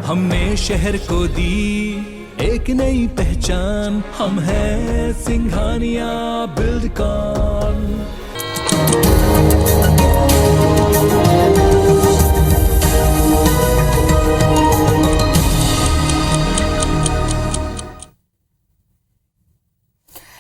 हमने शहर को दी एक नई पहचान, हम हैं सिंघानिया बिल्डकॉन।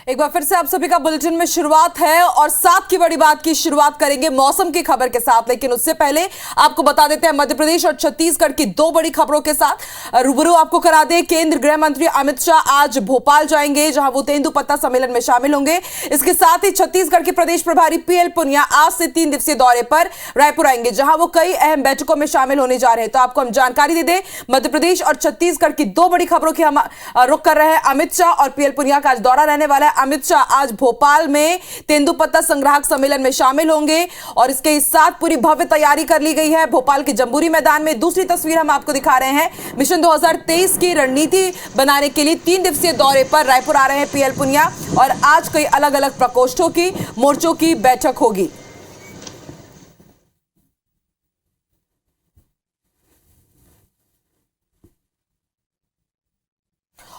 एक बार फिर से आप सभी का बुलेटिन में शुरुआत है और 7 की बड़ी बात की शुरुआत करेंगे मौसम की खबर के साथ। लेकिन उससे पहले आपको बता देते हैं मध्य प्रदेश और छत्तीसगढ़ की 2 बड़ी खबरों के साथ रूबरू आपको करा दें। केंद्रीय गृह मंत्री अमित शाह आज भोपाल जाएंगे, जहां वो तेंदुपत्ता सम्मेलन में शामिल होंगे। इसके साथ ही छत्तीसगढ़ के प्रदेश प्रभारी पीएल पुनिया आज से 3 दिवसीय दौरे पर रायपुर आएंगे, जहां वो कई अहम बैठकों में शामिल होने जा रहे हैं। तो आपको हम जानकारी दे दें, मध्य प्रदेश और छत्तीसगढ़ की 2 बड़ी खबरों की हम रुख कर रहे हैं। अमित शाह और पीएल पुनिया का आज दौरा रहने वाला है। अमित शाह आज भोपाल में तेंदुपत्ता संग्राहक सम्मेलन में शामिल होंगे और इसके साथ पूरी भव्य तैयारी कर ली गई है। भोपाल के जंबूरी मैदान में दूसरी तस्वीर हम आपको दिखा रहे हैं। मिशन 2023 की रणनीति बनाने के लिए 3 दिवसीय दौरे पर रायपुर आ रहे हैं पीएल पुनिया और आज कई अलग अलग प्रकोष्ठों की मोर्चों की बैठक होगी।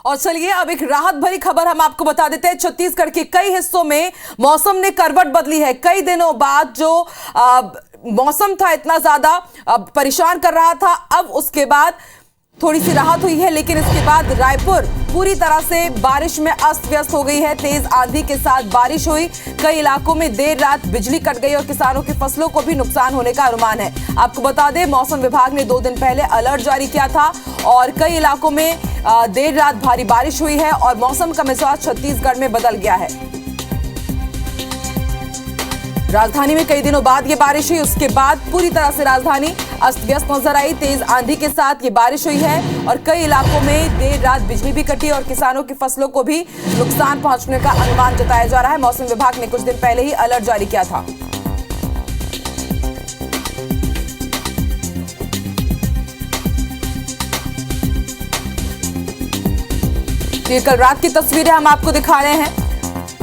और चलिए अब एक राहत भरी खबर हम आपको बता देते हैं। छत्तीसगढ़ के कई हिस्सों में मौसम ने करवट बदली है। कई दिनों बाद जो मौसम था इतना ज्यादा परेशान कर रहा था, अब उसके बाद थोड़ी सी राहत हुई है। लेकिन इसके बाद रायपुर पूरी तरह से बारिश में अस्त व्यस्त हो गई है। तेज आंधी के साथ बारिश हुई, कई इलाकों में देर रात बिजली कट गई और किसानों की फसलों को भी नुकसान होने का अनुमान है। आपको बता दें, मौसम विभाग ने 2 दिन पहले अलर्ट जारी किया था और कई इलाकों में देर रात भारी बारिश हुई है और मौसम का मिजाज छत्तीसगढ़ में बदल गया है। राजधानी में कई दिनों बाद ये बारिश हुई, उसके बाद पूरी तरह से राजधानी अस्त व्यस्त नजर आई। तेज आंधी के साथ ये बारिश हुई है और कई इलाकों में देर रात बिजली भी कटी और किसानों की फसलों को भी नुकसान पहुंचने का अनुमान जताया जा रहा है। मौसम विभाग ने कुछ दिन पहले ही अलर्ट जारी किया था। ये कल रात की तस्वीरें हम आपको दिखा रहे हैं।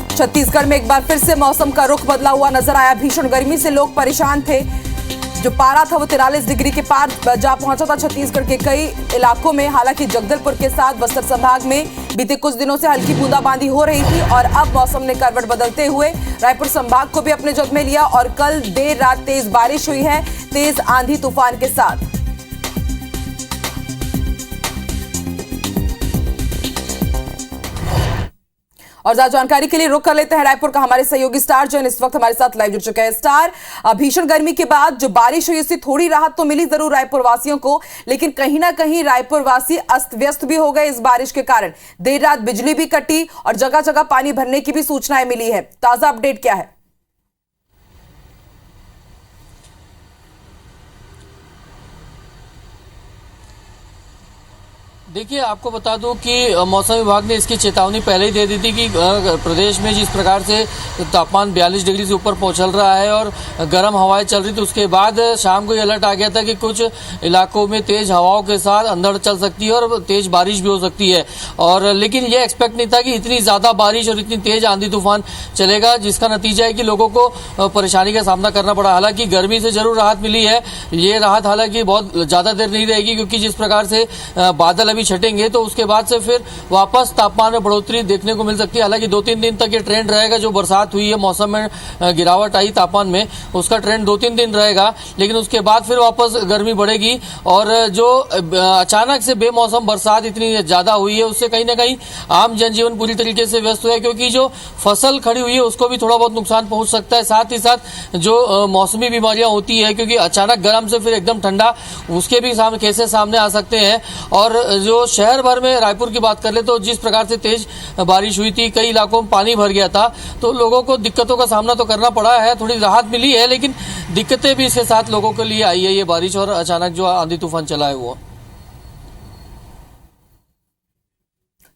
छत्तीसगढ़ में एक बार फिर से मौसम का रुख बदला हुआ नजर आया। भीषण गर्मी से लोग परेशान थे। जो पारा था वो 43 डिग्री के पार जा पहुंचा था छत्तीसगढ़ के कई इलाकों में। हालांकि जगदलपुर के साथ बस्तर संभाग में बीते कुछ दिनों से हल्की बूंदाबांदी हो रही थी और अब मौसम ने करवट बदलते हुए रायपुर संभाग को भी अपने जद में लिया और कल देर रात तेज बारिश हुई है, तेज आंधी तूफान के साथ। और ज्यादा जानकारी के लिए रुख कर लेते हैं रायपुर का हमारे सहयोगी स्टार, जो इस वक्त हमारे साथ लाइव जुड़ चुके हैं। स्टार, भीषण गर्मी के बाद जो बारिश हुई इससे थोड़ी राहत तो मिली जरूर रायपुर वासियों को, लेकिन कहीं ना कहीं रायपुर वासी अस्त व्यस्त भी हो गए इस बारिश के कारण। देर रात बिजली भी कटी और जगह जगह पानी भरने की भी सूचनाएं मिली है। ताजा अपडेट क्या है? देखिए, आपको बता दूं कि मौसम विभाग ने इसकी चेतावनी पहले ही दे दी थी कि प्रदेश में जिस प्रकार से तापमान 42 डिग्री से ऊपर पहुंच रहा है और गर्म हवाएं चल रही थी, उसके बाद शाम को ये अलर्ट आ गया था कि कुछ इलाकों में तेज हवाओं के साथ अंधड़ चल सकती है और तेज बारिश भी हो सकती है। और लेकिन ये एक्सपेक्ट नहीं था कि इतनी ज्यादा बारिश और इतनी तेज आंधी तूफान चलेगा, जिसका नतीजा है कि लोगों को परेशानी का सामना करना पड़ा। हालांकि गर्मी से जरूर राहत मिली है। ये राहत हालांकि बहुत ज्यादा देर नहीं रहेगी, क्योंकि जिस प्रकार से बादल अभी छटेंगे तो उसके बाद से फिर वापस तापमान में बढ़ोतरी देखने को मिल सकती है। हालांकि 2-3 दिन तक ये ट्रेंड रहेगा। जो बरसात हुई है, मौसम में गिरावट आई तापमान में, उसका ट्रेंड 2-3 दिन रहेगा, लेकिन उसके बाद फिर वापस गर्मी बढ़ेगी। और जो अचानक से बेमौसम बरसात इतनी ज्यादा हुई है, उससे कहीं ना कहीं आम जनजीवन पूरी तरीके से व्यस्त हुआ है, क्योंकि जो फसल खड़ी हुई है उसको भी थोड़ा बहुत नुकसान पहुंच सकता है। साथ ही साथ जो मौसमी बीमारियां होती है, क्योंकि अचानक गर्म से फिर एकदम ठंडा, उसके भी केसेस सामने आ सकते हैं। और जो शहर भर में रायपुर की बात कर ले तो जिस प्रकार से तेज बारिश हुई थी, कई इलाकों में पानी भर गया था, तो लोगों को दिक्कतों का सामना तो करना पड़ा है। थोड़ी राहत मिली है, लेकिन दिक्कतें भी इसके साथ लोगों के लिए आई है, ये बारिश और अचानक जो आंधी तूफान चला है वो।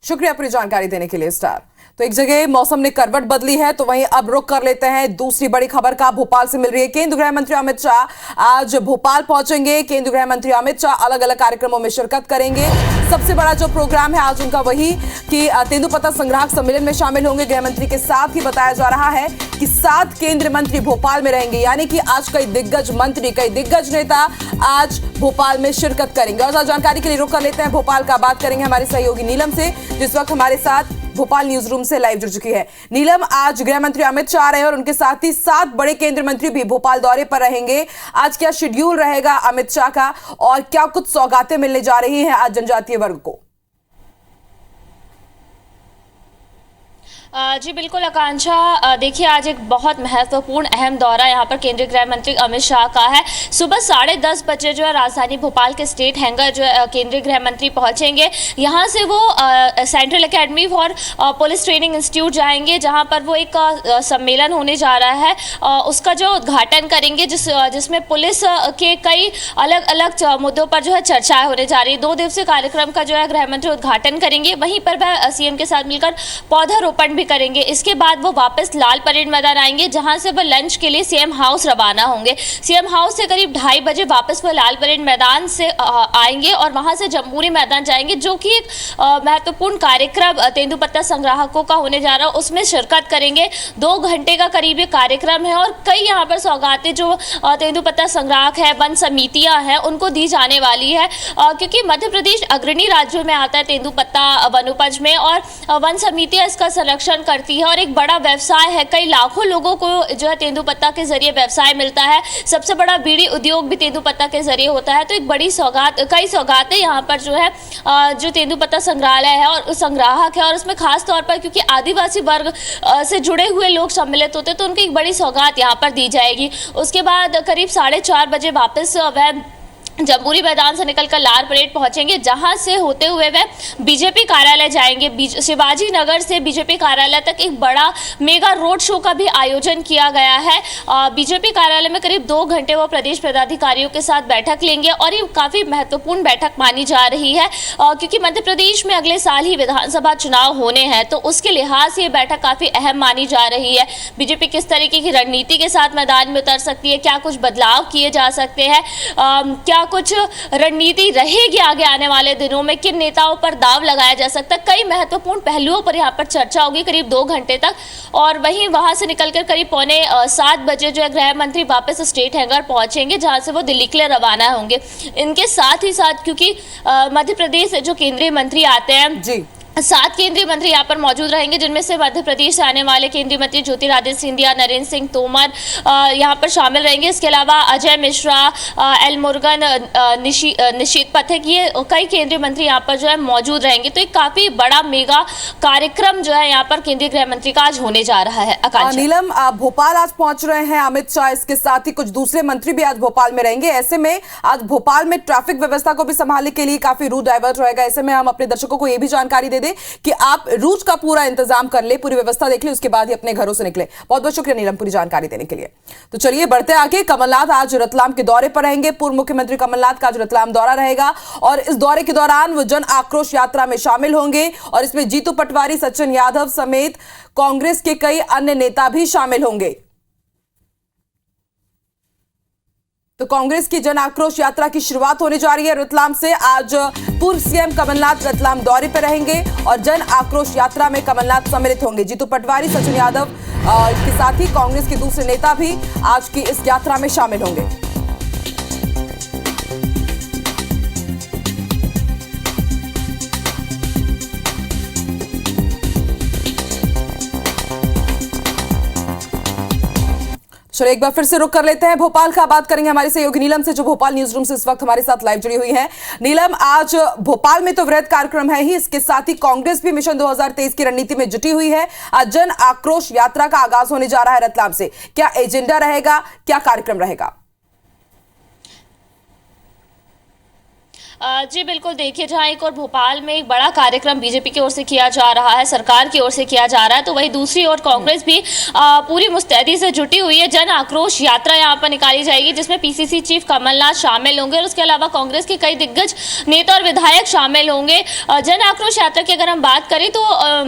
शुक्रिया पूरी जानकारी देने के लिए स्टार। तो एक जगह मौसम ने करवट बदली है तो वहीं अब रुख कर लेते हैं दूसरी बड़ी खबर का। भोपाल से मिल रही है। केंद्रीय गृह मंत्री अमित शाह आज भोपाल पहुंचेंगे। केंद्रीय गृह मंत्री अमित शाह अलग अलग कार्यक्रमों में शिरकत करेंगे। सबसे बड़ा जो प्रोग्राम है आज उनका वही कि तेंदुपत्ता संग्राहक सम्मेलन में शामिल होंगे। गृह मंत्री के साथ ही बताया जा रहा है कि 7 केंद्रीय मंत्री भोपाल में रहेंगे, यानी कि आज कई दिग्गज मंत्री, कई दिग्गज नेता आज भोपाल में शिरकत करेंगे। और जानकारी के लिए रुख कर लेते हैं भोपाल का। बात करेंगे हमारे सहयोगी नीलम से, जिस वक्त हमारे साथ भोपाल न्यूज रूम से लाइव जुड़ चुकी है। नीलम, आज गृह मंत्री अमित शाह रहे और उनके साथ ही 7 बड़े केंद्रीय मंत्री भी भोपाल दौरे पर रहेंगे। आज क्या शेड्यूल रहेगा अमित शाह का और क्या कुछ सौगातें मिलने जा रही हैं आज जनजातीय वर्ग को? जी बिल्कुल आकांक्षा, देखिए आज एक बहुत महत्वपूर्ण अहम दौरा यहाँ पर केंद्रीय गृह मंत्री अमित शाह का है। सुबह 10:30 बजे जो है राजधानी भोपाल के स्टेट हैंगर जो है केंद्रीय गृह मंत्री पहुँचेंगे। यहाँ से वो central academy for police training institute जाएंगे, जहाँ पर वो एक सम्मेलन होने जा रहा है, उसका जो उद्घाटन करेंगे, जिसमें पुलिस के कई अलग अलग मुद्दों पर जो है चर्चाएं होने जा रही है। 2 दिवसीय कार्यक्रम का जो है गृह मंत्री उद्घाटन करेंगे। वहीं पर वह सीएम के साथ मिलकर पौधारोपण करेंगे। इसके बाद वो वापस लाल परेड मैदान आएंगे, जहां से वो लंच के लिए सीएम हाउस रवाना होंगे। सीएम हाउस से करीब 2:30 बजे वापस वो लाल परेड मैदान से आएंगे और वहां से जमहूरी मैदान जाएंगे, जो कि एक महत्वपूर्ण कार्यक्रम तेंदुपत्ता संग्राहकों का होने जा रहा है, उसमें शिरकत करेंगे। 2 घंटे का करीब ये कार्यक्रम है और कई यहाँ पर सौगातें जो तेंदुपत्ता संग्राहक है, वन समितियां हैं, उनको दी जाने वाली है, क्योंकि मध्य प्रदेश अग्रणी राज्यों में आता है तेंदुपत्ता वनोपज में, और वन समितियां इसका संरक्षण करती है और एक बड़ा व्यवसाय है। कई लाखों लोगों को जो है तेंदुपत्ता के जरिए व्यवसाय मिलता है। सबसे बड़ा बीड़ी उद्योग भी तेंदुपत्ता के जरिए होता है। तो एक बड़ी सौगात, कई सौगातें यहाँ पर जो है जो तेंदुपत्ता संग्रहालय है और संग्राहक है, और उसमें खास तौर पर क्योंकि आदिवासी वर्ग से जुड़े हुए लोग सम्मिलित होते हैं, तो उनकी एक बड़ी सौगात यहाँ पर दी जाएगी। उसके बाद करीब 4:30 बजे वापस वह जमहूरी मैदान से निकलकर लाल परेड पहुंचेंगे, जहां से होते हुए वे बीजेपी कार्यालय जाएंगे। शिवाजी नगर से बीजेपी कार्यालय तक एक बड़ा मेगा रोड शो का भी आयोजन किया गया है। बीजेपी कार्यालय में करीब 2 घंटे वो प्रदेश पदाधिकारियों के साथ बैठक लेंगे और ये काफी महत्वपूर्ण बैठक मानी जा रही है, क्योंकि मध्य प्रदेश में अगले साल ही विधानसभा चुनाव होने हैं, तो उसके लिहाज से ये बैठक काफी अहम मानी जा रही है। बीजेपी किस तरीके की रणनीति के साथ मैदान में उतर सकती है, क्या कुछ बदलाव किए जा सकते हैं, क्या कुछ रणनीति रहेगी आगे आने वाले दिनों में, किन नेताओं पर दाव लगाया जा सकता है, कई महत्वपूर्ण पहलुओं पर यहाँ पर चर्चा होगी करीब 2 घंटे तक। और वहीं वहां से निकलकर करीब 6:45 बजे जो है गृह मंत्री वापस स्टेट हैंगर पहुंचेंगे, जहां से वो दिल्ली के लिए रवाना होंगे। इनके साथ ही साथ क्योंकि मध्य प्रदेश से जो केंद्रीय मंत्री आते हैं जी, 7 केंद्रीय मंत्री यहाँ पर मौजूद रहेंगे, जिनमें से मध्य प्रदेश से आने वाले केंद्रीय मंत्री ज्योतिरादित्य सिंधिया, नरेंद्र सिंह तोमर यहाँ पर शामिल रहेंगे। इसके अलावा अजय मिश्रा, एल मुरुगन, निशीत पथिक, ये कई केंद्रीय मंत्री यहाँ पर जो है मौजूद रहेंगे। तो एक काफी बड़ा मेगा कार्यक्रम जो है यहाँ पर केंद्रीय गृह मंत्री का आज होने जा रहा है। नीलम, भोपाल आज पहुंच रहे हैं अमित शाह, इसके साथ ही कुछ दूसरे मंत्री भी आज भोपाल में रहेंगे। ऐसे में आज भोपाल में ट्रैफिक व्यवस्था को भी संभालने के लिए काफी रूट डाइवर्ट रहेगा। ऐसे में हम अपने दर्शकों को यह भी जानकारी दे कि आप रूट का पूरा इंतजाम कर ले, पूरी व्यवस्था देख ले, उसके बाद ही अपने घरों से निकले। बहुत बहुत शुक्रिया नीलम पूरी जानकारी देने के लिए। तो चलिए बढ़ते आगे। कमलनाथ आज रतलाम के दौरे पर रहेंगे। पूर्व मुख्यमंत्री कमलनाथ का आज रतलाम दौरा रहेगा और इस दौरे के दौरान वो जन आक्रोश यात्रा में शामिल होंगे और इसमें जीतू पटवारी, सचिन यादव समेत कांग्रेस के कई अन्य नेता भी शामिल होंगे। तो कांग्रेस की जन आक्रोश यात्रा की शुरुआत होने जा रही है रतलाम से। आज पूर्व सीएम कमलनाथ रतलाम दौरे पर रहेंगे और जन आक्रोश यात्रा में कमलनाथ सम्मिलित होंगे। जीतू पटवारी, सचिन यादव के साथ ही कांग्रेस के दूसरे नेता भी आज की इस यात्रा में शामिल होंगे। चलो एक बार फिर से रुक कर लेते हैं भोपाल का। बात करेंगे हमारे सहयोगी नीलम से, जो भोपाल न्यूज रूम से इस वक्त हमारे साथ लाइव जुड़ी हुई है। नीलम, आज भोपाल में तो वृहद कार्यक्रम है ही, इसके साथ ही कांग्रेस भी मिशन 2023 की रणनीति में जुटी हुई है। आज जन आक्रोश यात्रा का आगाज होने जा रहा है रतलाम से। क्या एजेंडा रहेगा, क्या कार्यक्रम रहेगा? जी बिल्कुल, देखिए जहां एक और भोपाल में एक बड़ा कार्यक्रम बीजेपी की ओर से किया जा रहा है, सरकार की ओर से किया जा रहा है, तो वहीं दूसरी ओर कांग्रेस भी पूरी मुस्तैदी से जुटी हुई है। जन आक्रोश यात्रा यहां पर निकाली जाएगी जिसमें पीसीसी चीफ कमलनाथ शामिल होंगे और उसके अलावा कांग्रेस के कई दिग्गज नेता और विधायक शामिल होंगे। जन आक्रोश यात्रा की अगर हम बात करें तो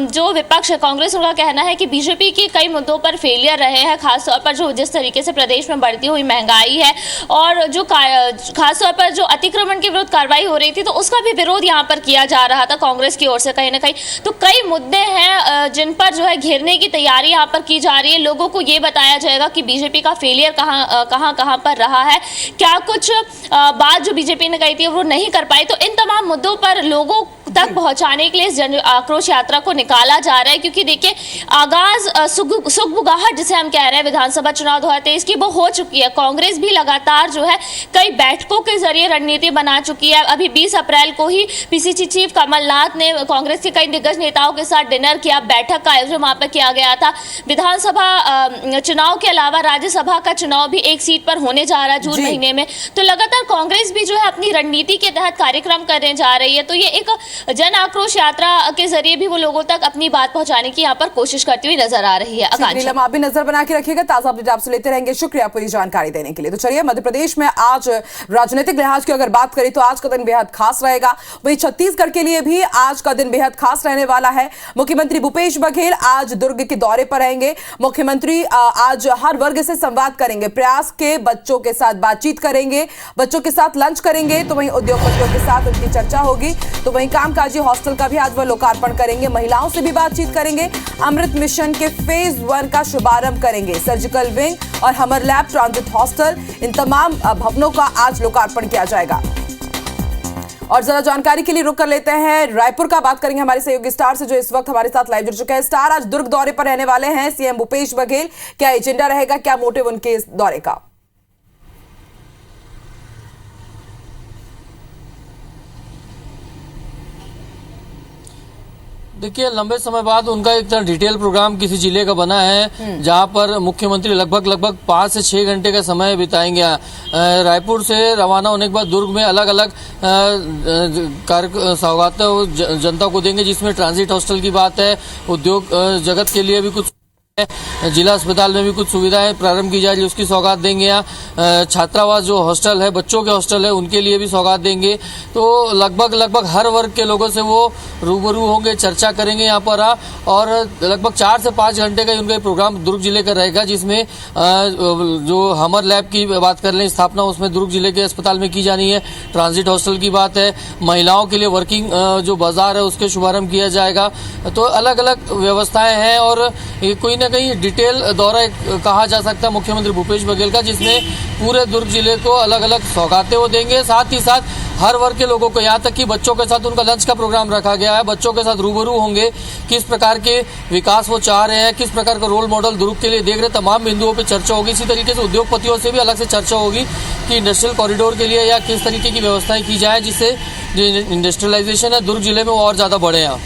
जो विपक्ष है कांग्रेस, उनका कहना है कि बीजेपी के कई मुद्दों पर फेलियर रहे हैं, खासतौर पर जो जिस तरीके से प्रदेश में बढ़ती हुई महंगाई है और जो खासतौर पर जो अतिक्रमण के विरुद्ध कार्रवाई हो रही थी, तो उसका भी विरोध यहाँ पर किया जा रहा था कांग्रेस की ओर से कहीं ना कहीं। तो कई मुद्दे हैं जिन पर जो है घेरने की तैयारी यहाँ पर की जा रही है। लोगों को ये बताया जाएगा कि बीजेपी का फेलियर कहाँ पर रहा है, क्या कुछ बात जो बीजेपी ने कही थी वो नहीं कर पाई। तो इन तमाम मुद्दों पर लोगों तक पहुंचाने के लिए इस जन आक्रोश यात्रा को निकाला जा रहा है, क्योंकि देखिए आगाज सुगबुगाहट जिसे हम कह रहे हैं विधानसभा चुनाव 2023 की, वो हो चुकी है। कांग्रेस भी लगातार जो है कई बैठकों के जरिए रणनीति बना चुकी है। अभी 20 अप्रैल को ही पीसीसी चीफ कमलनाथ ने कांग्रेस के कई दिग्गज नेताओं के साथ डिनर किया, बैठक का आयोजन वहां पर किया गया था। विधानसभा चुनाव के अलावा राज्यसभा का चुनाव भी एक सीट पर होने जा रहा है जून महीने में। तो लगातार कांग्रेस भी जो है अपनी रणनीति के तहत कार्यक्रम करने जा रही है। तो ये एक जन आक्रोश यात्रा के जरिए भी वो लोगों तक अपनी बात पहुंचाने की यहाँ पर कोशिश करती हुई नजर आ रही है। आप भी नजर बना के रखिएगा, ताजा अपडेट आपसे लेते रहेंगे। शुक्रिया पूरी जानकारी देने के लिए। तो चलिए, मध्य प्रदेश में आज राजनीतिक लिहाज की अगर बात करें तो आज का दिन बेहद खास रहेगा। वहीं छत्तीसगढ़ के लिए भी आज का दिन बेहद खास रहने वाला है। मुख्यमंत्री भूपेश बघेल आज दुर्ग के दौरे पर रहेंगे। मुख्यमंत्री आज हर वर्ग से संवाद करेंगे, प्रयास के बच्चों के साथ बातचीत करेंगे, बच्चों के साथ लंच करेंगे। तो वहीं उद्योगपतियों के साथ उनकी चर्चा होगी। तो वहीं कामकाजी हॉस्टल का भी आज वह लोकार्पण करेंगे, महिलाओं से भी बातचीत करेंगे, अमृत मिशन के फेज 1 का शुभारंभ करेंगे, सर्जिकल विंग और हमर लैब ट्रांजिट हॉस्टल, इन तमाम भवनों का आज लोकार्पण किया जाएगा। और जरा जानकारी के लिए रुक कर लेते हैं रायपुर का, बात करेंगे हमारे सहयोगी स्टार से जो इस वक्त हमारे साथ लाइव जुड़ चुके हैं। स्टार, आज दुर्ग दौरे पर रहने वाले हैं सीएम भूपेश बघेल, क्या एजेंडा रहेगा, क्या मोटिव उनके इस दौरे का? देखिए, लंबे समय बाद उनका एक तरह डिटेल प्रोग्राम किसी जिले का बना है जहां पर मुख्यमंत्री लगभग 5 से 6 घंटे का समय बिताएंगे। रायपुर से रवाना होने के बाद दुर्ग में अलग अलग सौगातें जनता को देंगे, जिसमें ट्रांजिट हॉस्टल की बात है, उद्योग जगत के लिए भी कुछ, जिला अस्पताल में भी कुछ सुविधाएं प्रारंभ की जा रही है, उसकी सौगात देंगे। यहाँ छात्रावास जो हॉस्टल है, बच्चों के हॉस्टल है, उनके लिए भी सौगात देंगे। तो लगभग हर वर्ग के लोगों से वो रूबरू होंगे, चर्चा करेंगे यहाँ पर। और लगभग 4 से 5 घंटे का उनका प्रोग्राम दुर्ग जिले का रहेगा, जिसमें जो हमर लैब की बात कर लें स्थापना, उसमें दुर्ग जिले के अस्पताल में की जानी है। ट्रांजिट हॉस्टल की बात है, महिलाओं के लिए वर्किंग जो बाजार है उसके शुभारंभ किया जाएगा। तो अलग अलग व्यवस्थाएं हैं और कोई ना कहीं डिटेल दौरा कहा जा सकता है मुख्यमंत्री भूपेश बघेल का, जिसमें पूरे दुर्ग जिले को अलग अलग सौगातें वो देंगे। साथ ही साथ हर वर्ग के लोगों को, यहाँ तक कि बच्चों के साथ उनका लंच का प्रोग्राम रखा गया है, बच्चों के साथ रूबरू होंगे, किस प्रकार के विकास वो चाह रहे हैं, किस प्रकार का रोल मॉडल दुर्ग के लिए देख रहे, तमाम बिंदुओं पर चर्चा होगी। इसी तरीके से उद्योगपतियों से भी अलग से चर्चा होगी कि इंडस्ट्रियल कॉरिडोर के लिए या किस तरीके की व्यवस्थाएं की जाए, जिससे जो इंडस्ट्रियलाइजेशन है दुर्ग जिले में वो और ज्यादा बढ़े। यहाँ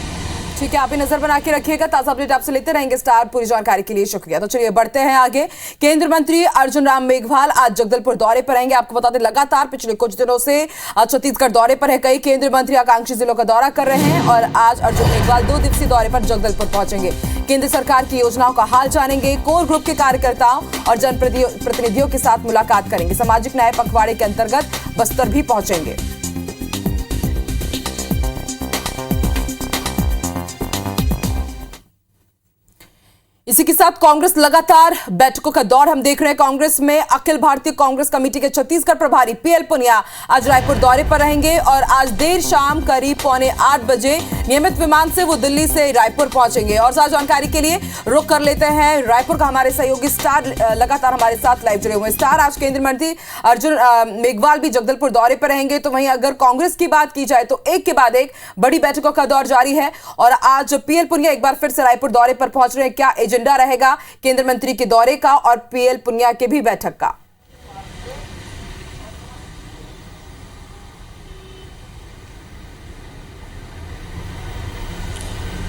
ठीक है, आप भी नजर बना के रखिएगा, ताजा अपडेट आपसे लेते रहेंगे। स्टार, पूरी जानकारी के लिए शुक्रिया। तो चलिए बढ़ते हैं आगे। केंद्रीय मंत्री अर्जुन राम मेघवाल आज जगदलपुर दौरे पर रहेंगे। आपको बता दें, लगातार पिछले कुछ दिनों से छत्तीसगढ़ दौरे पर है। कई केंद्रीय मंत्री आकांक्षी जिलों का दौरा कर रहे हैं और आज अर्जुन मेघवाल 2 दिवसीय दौरे पर जगदलपुर पहुंचेंगे। केंद्र सरकार की योजनाओं का हाल जानेंगे, कोर ग्रुप के कार्यकर्ताओं और जनप्रतिनिधियों के साथ मुलाकात करेंगे। सामाजिक न्याय पखवाड़े के अंतर्गत बस्तर भी पहुंचेंगे। इसी के साथ कांग्रेस लगातार बैठकों का दौर हम देख रहे हैं। कांग्रेस में अखिल भारतीय कांग्रेस कमेटी के छत्तीसगढ़ प्रभारी पीएल पुनिया आज रायपुर दौरे पर रहेंगे और आज देर शाम करीब 7:45 बजे नियमित विमान से वो दिल्ली से रायपुर पहुंचेंगे। और ज्यादा जानकारी के लिए रुक कर लेते हैं रायपुर का हमारे सहयोगी स्टार लगातार हमारे साथ लाइव जुड़े हुए। स्टार, आज केंद्रीय मंत्री अर्जुन मेघवाल भी जगदलपुर दौरे पर रहेंगे। तो वहीं अगर कांग्रेस की बात की जाए तो एक के बाद एक बड़ी बैठकों का दौर जारी है और आज पीएल पुनिया एक बार फिर से रायपुर दौरे पर पहुंच रहे हैं। क्या एजेंडा रहेगा केंद्रीय मंत्री के दौरे का और पीएल पुनिया के भी बैठक का?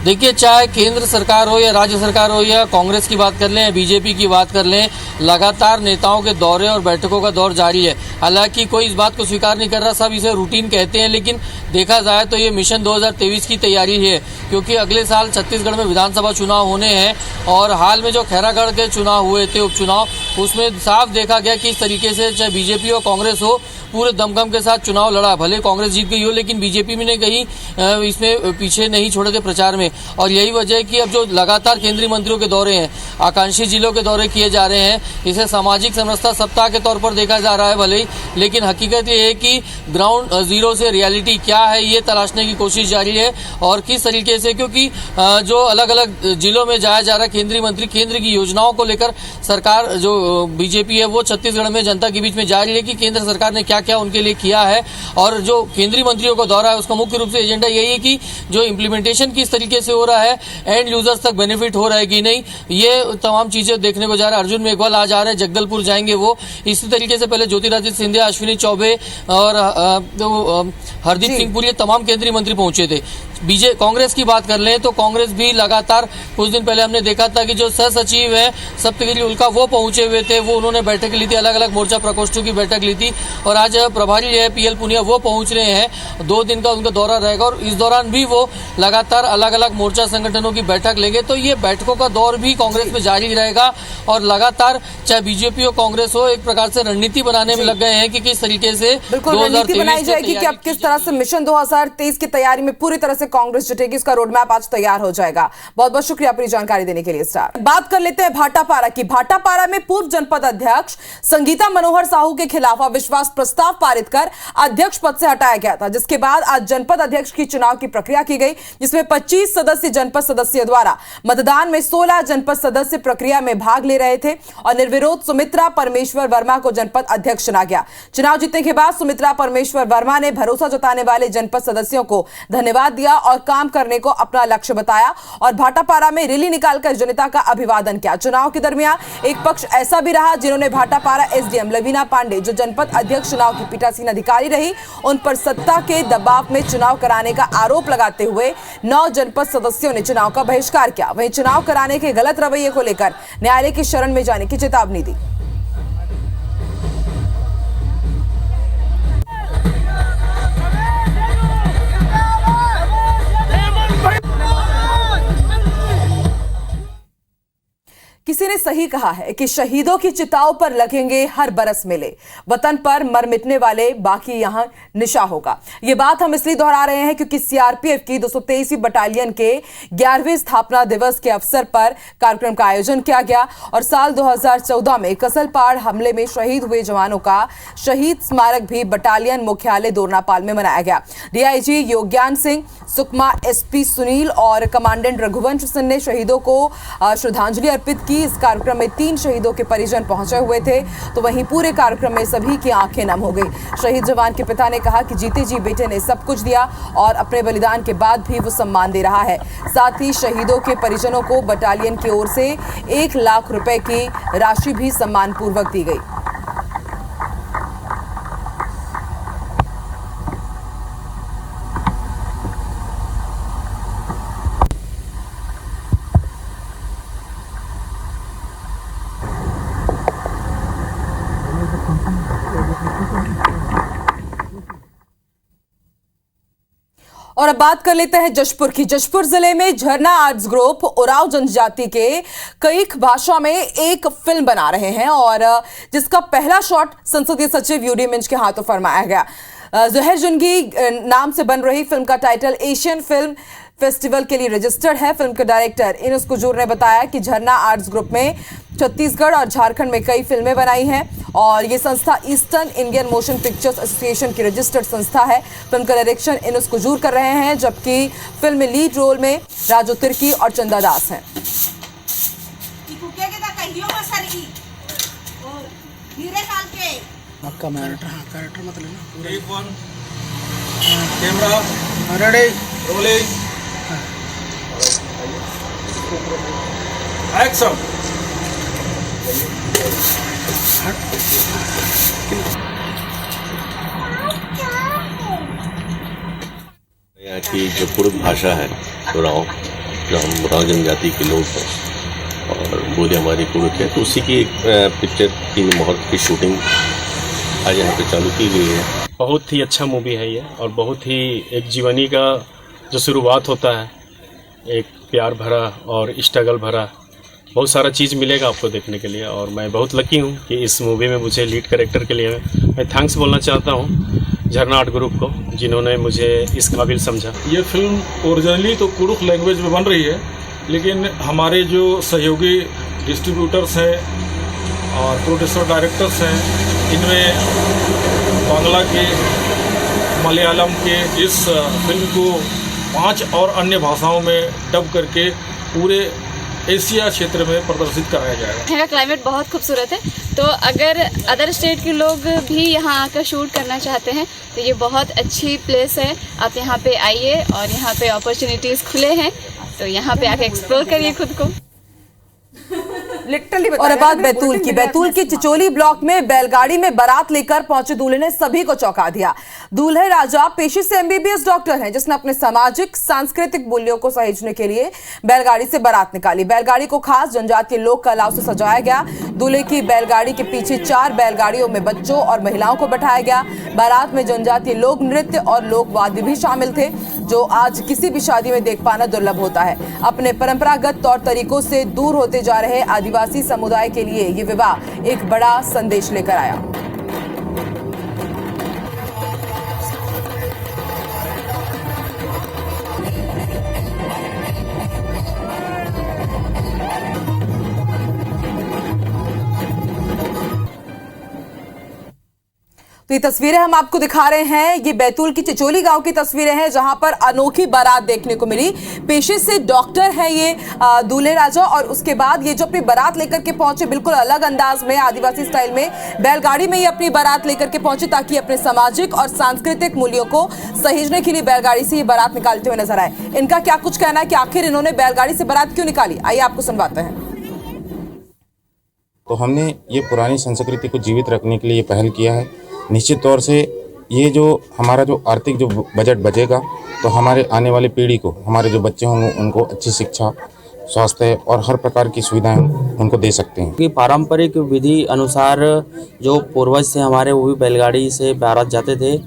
देखिए, चाहे केंद्र सरकार हो या राज्य सरकार हो या कांग्रेस की बात कर लें या बीजेपी की बात कर लें, लगातार नेताओं के दौरे और बैठकों का दौर जारी है। हालांकि कोई इस बात को स्वीकार नहीं कर रहा, सब इसे रूटीन कहते हैं, लेकिन देखा जाए तो ये मिशन 2023 की तैयारी है, क्योंकि अगले साल छत्तीसगढ़ में विधानसभा चुनाव होने हैं और हाल में जो खैरागढ़ के चुनाव हुए थे, उपचुनाव, उसमें साफ देखा गया कि इस तरीके से चाहे बीजेपी और कांग्रेस हो, पूरे दमखम के साथ चुनाव लड़ा। भले कांग्रेस जीत गई हो, लेकिन बीजेपी भी ने कहीं इसमें पीछे नहीं छोड़े थे प्रचार में। और यही वजह है कि अब जो लगातार केंद्रीय मंत्रियों के दौरे हैं, आकांक्षी जिलों के दौरे किए जा रहे हैं, इसे सामाजिक समरसता सप्ताह के तौर पर देखा जा रहा है भले ही, लेकिन हकीकत ये है कि ग्राउंड जीरो से रियलिटी क्या है ये तलाशने की कोशिश जारी है। और किस तरीके से, क्योंकि जो अलग अलग जिलों में जाया जा रहा है केंद्रीय मंत्री, केंद्र की योजनाओं को लेकर सरकार जो बीजेपी है वो छत्तीसगढ़ में जनता के बीच में जा रही है कि केंद्र सरकार ने क्या क्या उनके लिए किया है। और जो केंद्रीय मंत्रियों का दौरा है उसका मुख्य रूप से एजेंडा यही है कि जो इम्प्लीमेंटेशन किस तरीके से हो रहा है, एंड यूजर्स तक बेनिफिट हो रहा है कि नहीं, ये तमाम चीजें देखने को जा रहा है। अर्जुन मेघवाल आज आ रहे हैं, जगदलपुर जाएंगे वो। इसी तरीके से पहले ज्योतिरादित्य सिंधिया, अश्विनी चौबे और हरदीप सिंह पुरी, तमाम केंद्रीय मंत्री पहुंचे थे। कांग्रेस की बात कर लें तो कांग्रेस भी लगातार, कुछ दिन पहले हमने देखा था कि जो सह सचिव है सप्तगिरी उल्का वो पहुंचे हुए थे, वो उन्होंने बैठक ली थी, अलग अलग मोर्चा प्रकोष्ठों की बैठक ली थी। और आज प्रभारी है पीएल पुनिया, वो पहुंच रहे हैं, 2 दिन का उनका दौरा रहेगा और इस दौरान भी वो लगातार अलग अलग मोर्चा संगठनों की बैठक लेंगे। तो ये बैठकों का दौर भी कांग्रेस में जारी रहेगा और लगातार चाहे बीजेपी हो कांग्रेस हो, एक प्रकार से रणनीति बनाने में लग गए हैं कि किस तरीके से बिल्कुल रणनीति बनाई जाएगी कि अब किस तरह से मिशन 2023 की तैयारी में पूरी तरह से कांग्रेस जुटेगी, इसका रोड मैप आज तैयार हो जाएगा। बहुत बहुत शुक्रिया अपनी जानकारी देने के लिए स्टार। बात कर लेते हैं भाटापारा की। भाटापारा में पूर्व जनपद अध्यक्ष संगीता मनोहर साहू के खिलाफ अविश्वास प्रस्ताव पारित कर अध्यक्ष पद से हटाया गया था, जिसके बाद आज जनपद अध्यक्ष की चुनाव की प्रक्रिया की गई, जिसमें 25 सदस्य जनपद सदस्यों द्वारा मतदान में 16 जनपद सदस्य प्रक्रिया में भाग ले रहे थे और निर्विरोध सुमित्रा परमेश्वर वर्मा को जनपद अध्यक्ष चुना गया। चुनाव जीतने के बाद सुमित्रा परमेश्वर वर्मा ने भरोसा जताने वाले जनपद सदस्यों को धन्यवाद दिया और काम करने को अपना लक्ष्य बताया और भाटापारा में रैली निकालकर जनता का अभिवादन किया। चुनाव के दरमियान एक पक्ष ऐसा भी रहा जिन्होंने भाटापारा एसडीएम लवीना पांडे, जो जनपद अध्यक्ष चुनाव की पीठासीन अधिकारी रही, उन पर सत्ता के दबाव में चुनाव कराने का आरोप लगाते हुए 9 जनपद सदस्यों ने चुनाव का बहिष्कार किया। वहीं चुनाव कराने के गलत रवैये को लेकर न्यायालय की शरण में जाने की चेतावनी दी। किसी ने सही कहा है कि शहीदों की चिताओं पर लगेंगे हर बरस मेले, वतन पर मर मिटने वाले बाकी यहां निशा होगा। यह बात हम इसलिए दोहरा रहे हैं क्योंकि सीआरपीएफ की 223वीं बटालियन के 11वें स्थापना दिवस के अवसर पर कार्यक्रम का आयोजन किया गया और साल 2014 में कसलपाड़ हमले में शहीद हुए जवानों का शहीद स्मारक भी बटालियन मुख्यालय दोरनापाल में मनाया गया। डीआईजी योज्ञान सिंह, सुकमा एसपी सुनील और कमांडेंट रघुवंश सिंह ने शहीदों को श्रद्धांजलि अर्पित की। इस कार्यक्रम में 3 शहीदों के परिजन पहुंचे हुए थे, तो वहीं पूरे कार्यक्रम में सभी की आंखें नम हो गई। शहीद जवान के पिता ने कहा कि जीते जी बेटे ने सब कुछ दिया और अपने बलिदान के बाद भी वो सम्मान दे रहा है। साथ ही शहीदों के परिजनों को बटालियन की ओर से 1 लाख रुपए की राशि भी सम्मान पूर्वक दी गई। और अब बात कर लेते हैं जशपुर की। जशपुर जिले में झरना आर्ट्स ग्रुप उरांव जनजाति के कई भाषा में एक फिल्म बना रहे हैं और जिसका पहला शॉट संसदीय सचिव यूडी मिंज के हाथों फरमाया गया। जहर जुनगी नाम से बन रही फिल्म का टाइटल एशियन फिल्म फेस्टिवल के लिए रजिस्टर्ड है। फिल्म के डायरेक्टर इनुस कुजूर ने बताया कि झरना आर्ट्स ग्रुप में छत्तीसगढ़ और झारखंड में कई फिल्में बनाई हैं और ये संस्था eastern Indian motion pictures association की रजिस्टर्ड संस्था है। फिल्म का डायरेक्शन इनुस कुजूर कर रहे हैं, जबकि फिल्म में लीड रोल में राजू तिर्की और चंदा दास हैं। एक्शन। यहाँ की जो पूर्व भाषा है उरांव, जो हम राव जनजाति के लोग हैं और बोले हमारी कुड़क है, तो उसी की एक पिक्चर की मुहूर्त की शूटिंग आज यहाँ पे चालू की गई है। बहुत ही अच्छा मूवी है ये, और बहुत ही एक जीवनी का जो शुरुआत होता है, एक प्यार भरा और स्ट्रगल भरा बहुत सारा चीज़ मिलेगा आपको देखने के लिए। और मैं बहुत लकी हूँ कि इस मूवी में मुझे लीड कैरेक्टर के लिए मैं थैंक्स बोलना चाहता हूँ झरना आर्ट ग्रुप को, जिन्होंने मुझे इस काबिल समझा। ये फिल्म ओरिजिनली तो कुड़ुख लैंग्वेज में बन रही है, लेकिन हमारे जो सहयोगी डिस्ट्रीब्यूटर्स हैं और प्रोड्यूसर डायरेक्टर्स हैं, इनमें बांग्ला के, मलयालम के इस फिल्म को 5 और अन्य भाषाओं में डब करके पूरे एशिया क्षेत्र में प्रदर्शित कराया जाएगा। यहाँ का क्लाइमेट बहुत खूबसूरत है, तो अगर अदर स्टेट के लोग भी यहाँ आकर शूट करना चाहते हैं तो ये बहुत अच्छी प्लेस है। आप यहाँ पे आइए और यहाँ पे अपॉर्चुनिटीज़ खुले हैं, तो यहाँ पे आके एक्सप्लोर करिए खुद को। लिटरली और अब बात बैतूल की चिचोली ब्लॉक में बैलगाड़ी में बारात लेकर पहुंचे दूल्हे ने सभी को चौंका दिया। दूल्हे राजा पेशे से एमबीबीएस डॉक्टर हैं, जिसने अपने सामाजिक सांस्कृतिक मूल्यों को सहेजने के लिए बैलगाड़ी से बारात निकाली। बैलगाड़ी को खास जनजातीय लोक कलाओं से सजाया गया। दूल्हे की बैलगाड़ी के पीछे 4 बैलगाड़ियों में बच्चों और महिलाओं को बैठाया गया। बारात में जनजातीय लोक नृत्य और लोक वाद्य भी शामिल थे, जो आज किसी भी शादी में देख पाना दुर्लभ होता है। अपने परंपरागत तौर तरीकों से दूर होते जा रहे आदिवासी समुदाय के लिए ये विवाह एक बड़ा संदेश लेकर आया। तो ये तस्वीरें हम आपको दिखा रहे हैं, ये बैतूल की चिचोली गांव की तस्वीरें हैं, जहां पर अनोखी बारात देखने को मिली। पेशे से डॉक्टर हैं ये दूल्हे राजा, और उसके बाद ये जो अपनी बारात लेकर के पहुंचे बिल्कुल अलग अंदाज में, आदिवासी स्टाइल में बैलगाड़ी में ये अपनी बारात लेकर के पहुंचे, ताकि अपने सामाजिक और सांस्कृतिक मूल्यों को सहेजने के लिए बैलगाड़ी से ये बारात निकालते हुए नजर आए। इनका क्या कुछ कहना है कि आखिर इन्होंने बैलगाड़ी से बारात क्यों निकाली, आइए आपको सुनवाते हैं। तो हमने ये पुरानी संस्कृति को जीवित रखने के लिए ये पहल किया है। निश्चित तौर से ये जो हमारा जो आर्थिक जो बजट बचेगा, तो हमारे आने वाली पीढ़ी को, हमारे जो बच्चे होंगे उनको अच्छी शिक्षा, स्वास्थ्य और हर प्रकार की सुविधाएं उनको दे सकते हैं। कि पारंपरिक विधि अनुसार जो पूर्वज से हमारे, वो भी बैलगाड़ी से बारात जाते थे,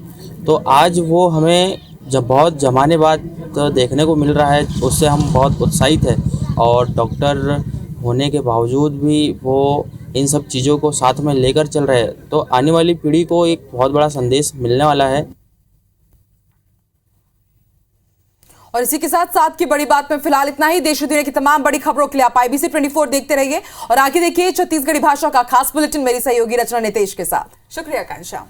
तो आज वो हमें जब बहुत ज़माने बाद देखने को मिल रहा है, उससे हम बहुत उत्साहित हैं। और डॉक्टर होने के बावजूद भी वो इन सब चीज़ों को साथ में लेकर चल रहे हैं, तो आने वाली पीढ़ी को एक बहुत बड़ा संदेश मिलने वाला है। और इसी के साथ की बड़ी बात में फिलहाल इतना ही। देश और दुनिया की तमाम बड़ी खबरों के लिए आप IBC 24 देखते रहिए और आगे देखिए छत्तीसगढ़ी भाषा का खास बुलेटिन मेरी सहयोगी रचना नितेश के साथ। शुक्रिया कांक्षा।